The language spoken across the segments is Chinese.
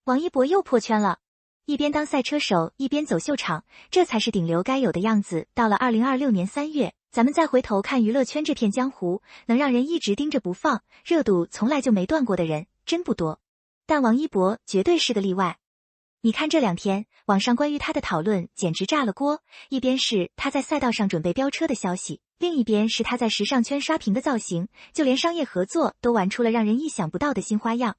王一博又破圈了，一边当赛车手，一边走秀场，这才是顶流该有的样子。到了2026年3月，咱们再回头看娱乐圈这片江湖，能让人一直盯着不放，热度从来就没断过的人真不多。但王一博绝对是个例外。你看这2天，网上关于他的讨论简直炸了锅，一边是他在赛道上准备飙车的消息，另一边是他在时尚圈刷屏的造型，就连商业合作都玩出了让人意想不到的新花样。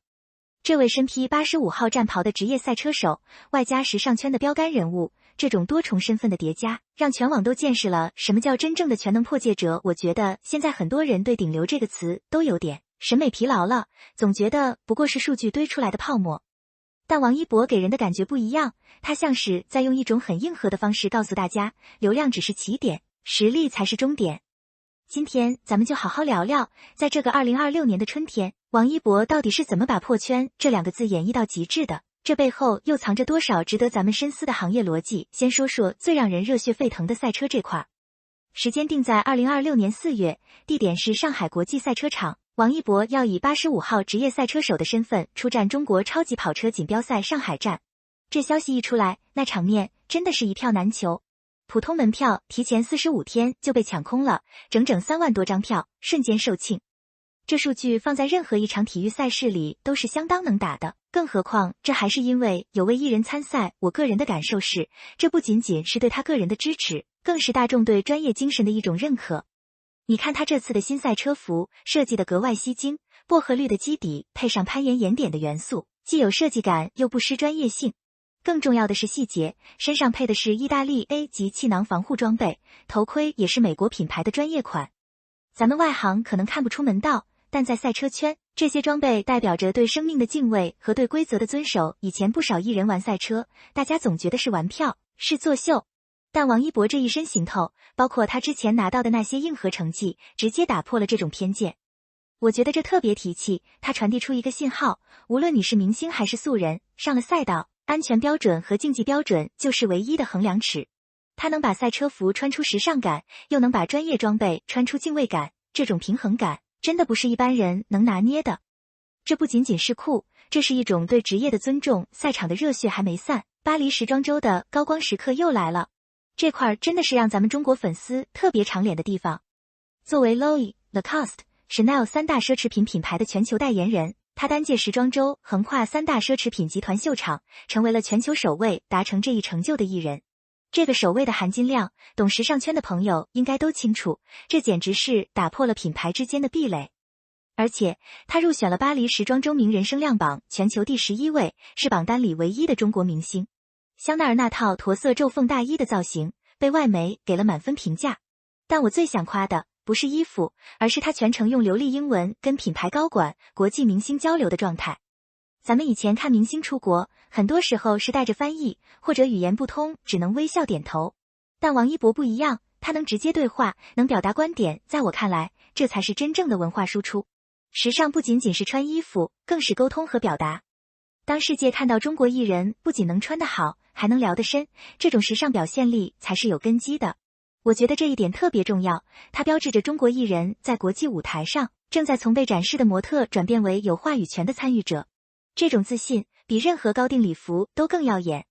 这位身披85号战袍的职业赛车手，外加时尚圈的标杆人物，这种多重身份的叠加，让全网都见识了什么叫真正的全能破戒者。我觉得现在很多人对顶流这个词都有点审美疲劳了，总觉得不过是数据堆出来的泡沫。但王一博给人的感觉不一样，他像是在用一种很硬核的方式告诉大家，流量只是起点，实力才是终点。今天咱们就好好聊聊，在这个2026年的春天，王一博到底是怎么把破圈这2个字演绎到极致的？这背后又藏着多少值得咱们深思的行业逻辑？先说说最让人热血沸腾的赛车这块。时间定在2026年4月，地点是上海国际赛车场。王一博要以85号职业赛车手的身份出战中国超级跑车锦标赛上海站。这消息一出来，那场面真的是一票难求。普通门票提前45天就被抢空了，整整3万多张票瞬间售罄。这数据放在任何一场体育赛事里都是相当能打的，更何况这还是因为有位艺人参赛。我个人的感受是，这不仅仅是对他个人的支持，更是大众对专业精神的一种认可。你看他这次的新赛车服设计的格外吸睛，薄荷绿的基底配上攀岩岩点的元素，既有设计感又不失专业性。更重要的是细节，身上配的是意大利 A 级气囊防护装备，头盔也是美国品牌的专业款。咱们外行可能看不出门道，但在赛车圈，这些装备代表着对生命的敬畏和对规则的遵守。以前不少艺人玩赛车，大家总觉得是玩票，是作秀。但王一博这一身行头，包括他之前拿到的那些硬核成绩，直接打破了这种偏见。我觉得这特别提气，他传递出一个信号，无论你是明星还是素人，上了赛道，安全标准和竞技标准就是唯一的衡量尺。他能把赛车服穿出时尚感，又能把专业装备穿出敬畏感，这种平衡感真的不是一般人能拿捏的。这不仅仅是酷，这是一种对职业的尊重。赛场的热血还没散，巴黎时装周的高光时刻又来了。这块真的是让咱们中国粉丝特别长脸的地方。作为 Loewe、Lacoste、Chanel 3大奢侈品品牌的全球代言人，他单届时装周横跨3大奢侈品集团秀场，成为了全球首位达成这一成就的艺人。这个首位的含金量，懂时尚圈的朋友应该都清楚，这简直是打破了品牌之间的壁垒。而且他入选了巴黎时装周名人声量榜全球第11位，是榜单里唯一的中国明星。香奈儿那套驼色皱缝大衣的造型被外媒给了满分评价，但我最想夸的不是衣服，而是他全程用流利英文跟品牌高管、国际明星交流的状态。咱们以前看明星出国，很多时候是带着翻译，或者语言不通，只能微笑点头。但王一博不一样，他能直接对话，能表达观点，在我看来，这才是真正的文化输出。时尚不仅仅是穿衣服，更是沟通和表达。当世界看到中国艺人不仅能穿得好，还能聊得深，这种时尚表现力才是有根基的。我觉得这一点特别重要，它标志着中国艺人在国际舞台上正在从被展示的模特转变为有话语权的参与者。这种自信比任何高定礼服都更耀眼。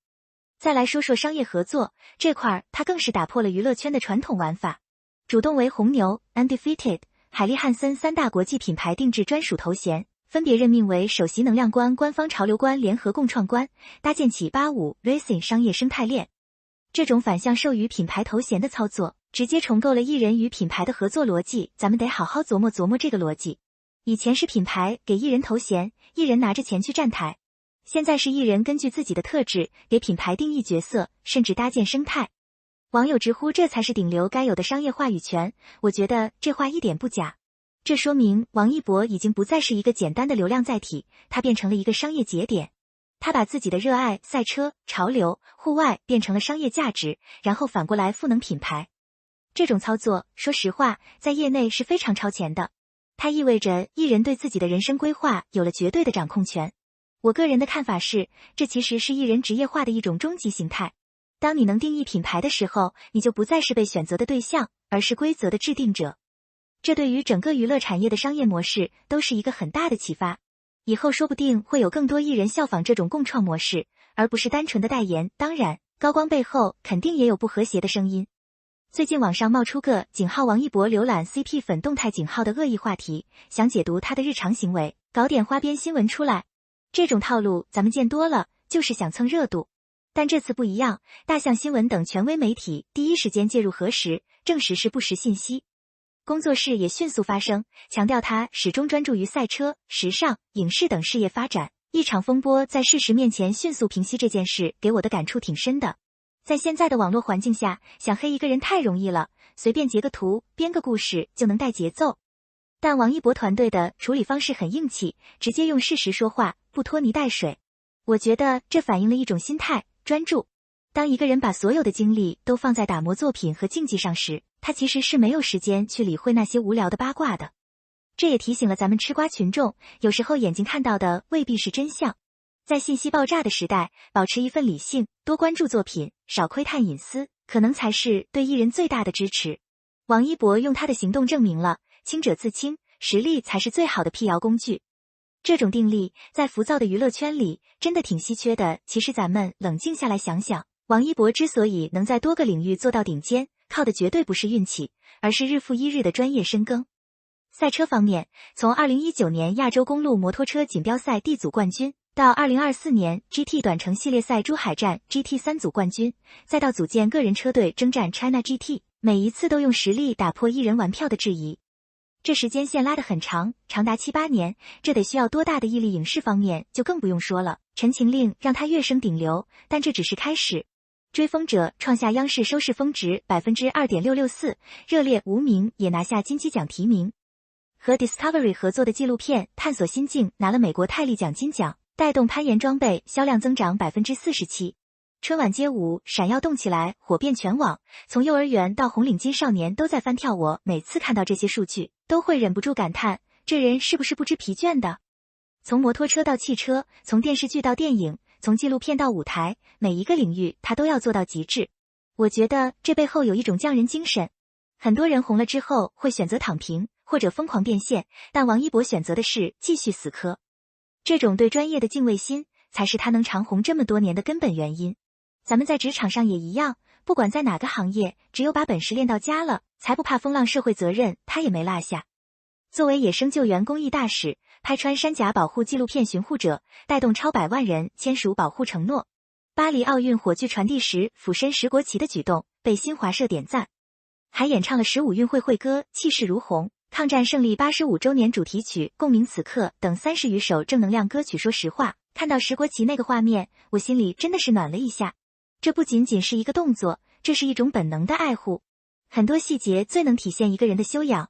再来说说商业合作这块，它更是打破了娱乐圈的传统玩法，主动为红牛、Undefeated、海利汉森3大国际品牌定制专属头衔，分别任命为首席能量官、官方潮流官联合共创官，搭建起85 Racing 商业生态链。这种反向授予品牌头衔的操作，直接重构了艺人与品牌的合作逻辑。咱们得好好琢磨琢磨这个逻辑。以前是品牌给艺人头衔，艺人拿着钱去站台，现在是艺人根据自己的特质给品牌定义角色，甚至搭建生态。网友直呼这才是顶流该有的商业话语权，我觉得这话一点不假。这说明王一博已经不再是一个简单的流量载体，他变成了一个商业节点。他把自己的热爱赛车、潮流、户外变成了商业价值，然后反过来赋能品牌。这种操作，说实话，在业内是非常超前的。它意味着艺人对自己的人生规划有了绝对的掌控权。我个人的看法是，这其实是艺人职业化的一种终极形态。当你能定义品牌的时候，你就不再是被选择的对象，而是规则的制定者。这对于整个娱乐产业的商业模式都是一个很大的启发。以后说不定会有更多艺人效仿这种共创模式，而不是单纯的代言。当然，高光背后肯定也有不和谐的声音。最近网上冒出个井号王一博浏览 CP 粉动态井号的恶意话题，想解读他的日常行为，搞点花边新闻出来。这种套路咱们见多了，就是想蹭热度。但这次不一样，大象新闻等权威媒体第一时间介入核实，证实是不实信息。工作室也迅速发声，强调他始终专注于赛车、时尚、影视等事业发展。一场风波在事实面前迅速平息，这件事给我的感触挺深的。在现在的网络环境下，想黑一个人太容易了，随便截个图、编个故事就能带节奏。但王一博团队的处理方式很硬气，直接用事实说话，不拖泥带水。我觉得这反映了一种心态，专注。当一个人把所有的精力都放在打磨作品和竞技上时，他其实是没有时间去理会那些无聊的八卦的。这也提醒了咱们吃瓜群众，有时候眼睛看到的未必是真相。在信息爆炸的时代，保持一份理性，多关注作品，少窥探隐私，可能才是对艺人最大的支持。王一博用他的行动证明了，清者自清，实力才是最好的辟谣工具。这种定力在浮躁的娱乐圈里真的挺稀缺的。其实咱们冷静下来想想，王一博之所以能在多个领域做到顶尖，靠的绝对不是运气，而是日复一日的专业深耕。赛车方面，从2019年亚洲公路摩托车锦标赛 D 组冠军，到2024年 GT 短程系列赛珠海站 GT3 组冠军，再到组建个人车队征战 China GT， 每一次都用实力打破艺人玩票的质疑。这时间线拉得很长，长达7、8年，这得需要多大的毅力。影视方面就更不用说了，陈情令让他跃升顶流，但这只是开始。追风者创下央视收视峰值 2.664%， 热烈无名也拿下金鸡奖提名。和 Discovery 合作的纪录片《探索心境》拿了美国泰利奖金奖，带动攀岩装备销量增长 47%。春晚街舞闪耀动起来，火遍全网，从幼儿园到红领巾少年都在翻跳。我每次看到这些数据，都会忍不住感叹，这人是不是不知疲倦的？从摩托车到汽车，从电视剧到电影，从纪录片到舞台，每一个领域他都要做到极致。我觉得这背后有一种匠人精神。很多人红了之后会选择躺平，或者疯狂变现，但王一博选择的是继续死磕。这种对专业的敬畏心，才是他能长红这么多年的根本原因。咱们在职场上也一样，不管在哪个行业，只有把本事练到家了，才不怕风浪。社会责任他也没落下。作为野生救援公益大使，拍穿山甲保护纪录片《寻护者》，带动超100万人签署保护承诺。巴黎奥运火炬传递时俯身拾国旗的举动被新华社点赞，还演唱了15运会会歌，气势如虹。抗战胜利85周年主题曲《共鸣此刻》等30余首正能量歌曲。说实话，看到拾国旗那个画面，我心里真的是暖了一下。这不仅仅是一个动作，这是一种本能的爱护。很多细节最能体现一个人的修养。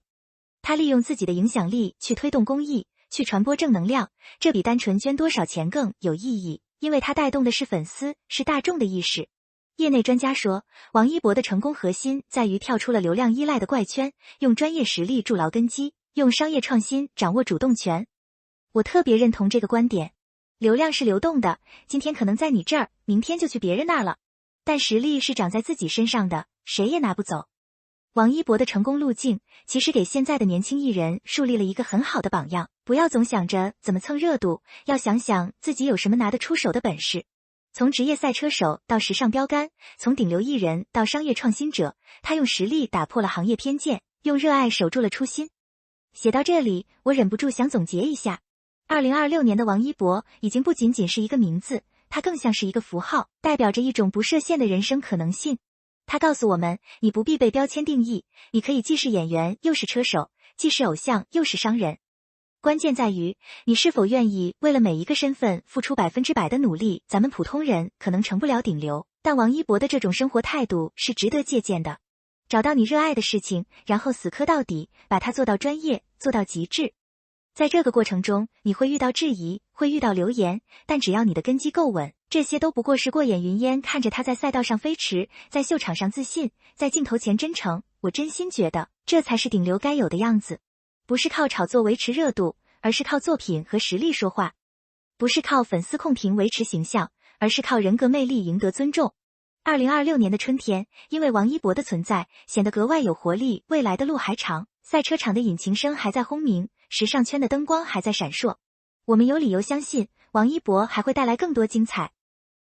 他利用自己的影响力去推动公益，去传播正能量，这比单纯捐多少钱更有意义，因为他带动的是粉丝，是大众的意识。业内专家说，王一博的成功核心在于跳出了流量依赖的怪圈，用专业实力筑牢根基，用商业创新掌握主动权。我特别认同这个观点。流量是流动的，今天可能在你这儿，明天就去别人那儿了。但实力是长在自己身上的，谁也拿不走。王一博的成功路径，其实给现在的年轻艺人树立了一个很好的榜样。不要总想着怎么蹭热度，要想想自己有什么拿得出手的本事。从职业赛车手到时尚标杆，从顶流艺人到商业创新者，他用实力打破了行业偏见，用热爱守住了初心。写到这里，我忍不住想总结一下。2026年的王一博已经不仅仅是一个名字，它更像是一个符号，代表着一种不设限的人生可能性。它告诉我们，你不必被标签定义，你可以既是演员又是车手，既是偶像又是商人。关键在于，你是否愿意为了每一个身份付出100%的努力。咱们普通人可能成不了顶流，但王一博的这种生活态度是值得借鉴的。找到你热爱的事情，然后死磕到底，把它做到专业，做到极致。在这个过程中，你会遇到质疑，会遇到流言，但只要你的根基够稳，这些都不过是过眼云烟。看着他在赛道上飞驰，在秀场上自信，在镜头前真诚，我真心觉得这才是顶流该有的样子。不是靠炒作维持热度，而是靠作品和实力说话。不是靠粉丝控评维持形象，而是靠人格魅力赢得尊重。2026年的春天，因为王一博的存在，显得格外有活力。未来的路还长，赛车场的引擎声还在轰鸣，时尚圈的灯光还在闪烁。我们有理由相信，王一博还会带来更多精彩。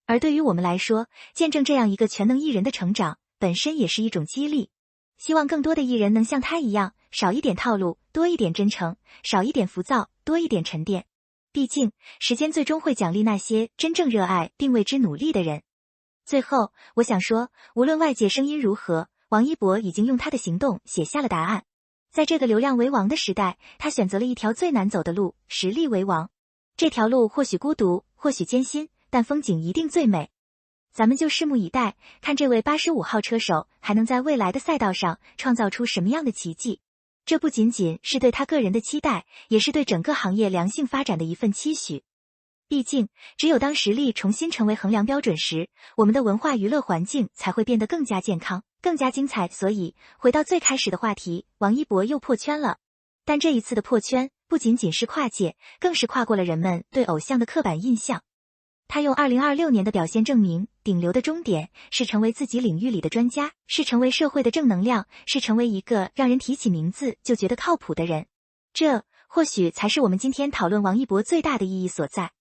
而对于我们来说，见证这样一个全能艺人的成长，本身也是一种激励。希望更多的艺人能像他一样，少一点套路，多一点真诚，少一点浮躁，多一点沉淀。毕竟，时间最终会奖励那些真正热爱并为之努力的人。最后，我想说，无论外界声音如何，王一博已经用他的行动写下了答案。在这个流量为王的时代，他选择了一条最难走的路，实力为王。这条路或许孤独，或许艰辛，但风景一定最美。咱们就拭目以待，看这位85号车手还能在未来的赛道上创造出什么样的奇迹。这不仅仅是对他个人的期待，也是对整个行业良性发展的一份期许。毕竟，只有当实力重新成为衡量标准时，我们的文化娱乐环境才会变得更加健康，更加精彩。所以，回到最开始的话题，王一博又破圈了。但这一次的破圈，不仅仅是跨界，更是跨过了人们对偶像的刻板印象。他用2026年的表现证明，顶流的终点是成为自己领域里的专家，是成为社会的正能量，是成为一个让人提起名字就觉得靠谱的人。这或许才是我们今天讨论王一博最大的意义所在。